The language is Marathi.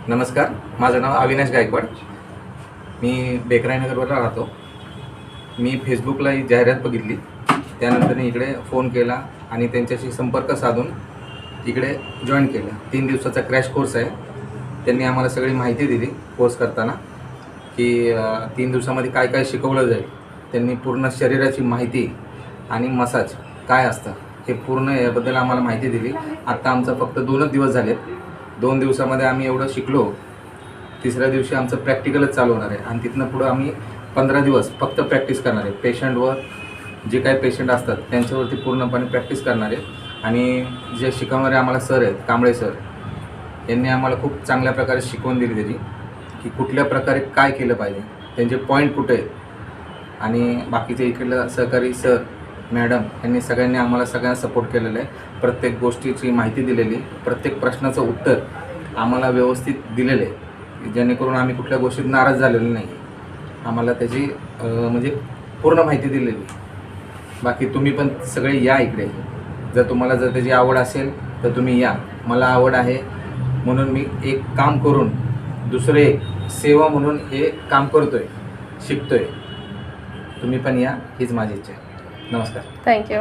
नमस्कार, माझं नाव अविनाश गायकवाड. मी बेकराईनगरला राहतो. मी फेसबुकला ही जाहिरात बघितली, त्यानंतर इकडे फोन केला आणि त्यांच्याशी संपर्क साधून इकडे जॉईन केलं. 3 दिवसाचा क्रॅश कोर्स आहे. त्यांनी आम्हाला सगळी माहिती दिली कोर्स करताना की 3 दिवसामध्ये काय काय शिकवलं जाईल. त्यांनी पूर्ण शरीराची माहिती आणि मसाज काय असतं हे पूर्ण याबद्दल आम्हाला माहिती दिली. आत्ता आमचं फक्त 2च दिवस झालेत. 2 दिवसामध्ये आम्ही एवढं शिकलो. 3ऱ्या दिवशी आमचं प्रॅक्टिकलच चालू होणार आहे आणि तिथनं पुढं आम्ही 15 दिवस फक्त प्रॅक्टिस करणार आहे. पेशंटवर जे काही पेशंट असतात त्यांच्यावरती पूर्णपणे प्रॅक्टिस करणार आहे. आणि जे शिकवणारे आम्हाला सर आहेत, कांबळे सर, यांनी आम्हाला खूप चांगल्या प्रकारे शिकवण दिली त्याची की कुठल्या प्रकारे काय केलं पाहिजे, त्यांचे पॉईंट कुठे आहेत. आणि बाकीचे इकडलं सहकारी सर, मॅडम यांनी सगळ्यांनी आम्हाला सगळ्यांना सपोर्ट केलेला आहे. प्रत्येक गोष्टीची माहिती दिलेली, प्रत्येक प्रश्नाचं उत्तर आम्हाला व्यवस्थित दिलेलं आहे, जेणेकरून आम्ही कुठल्या गोष्टीत नाराज झालेलो नाही. आम्हाला त्याची म्हणजे पूर्ण माहिती दिलेली. बाकी तुम्ही पण सगळे या इकडे. जर तुम्हाला त्याची आवड असेल तर तुम्ही या. मला आवड आहे म्हणून मी एक काम करून दुसरे एक सेवा म्हणून हे काम करतो आहे, शिकतो आहे. तुम्ही पण या, हीच माझी इच्छा आहे. नमस्कार. थँक्यू.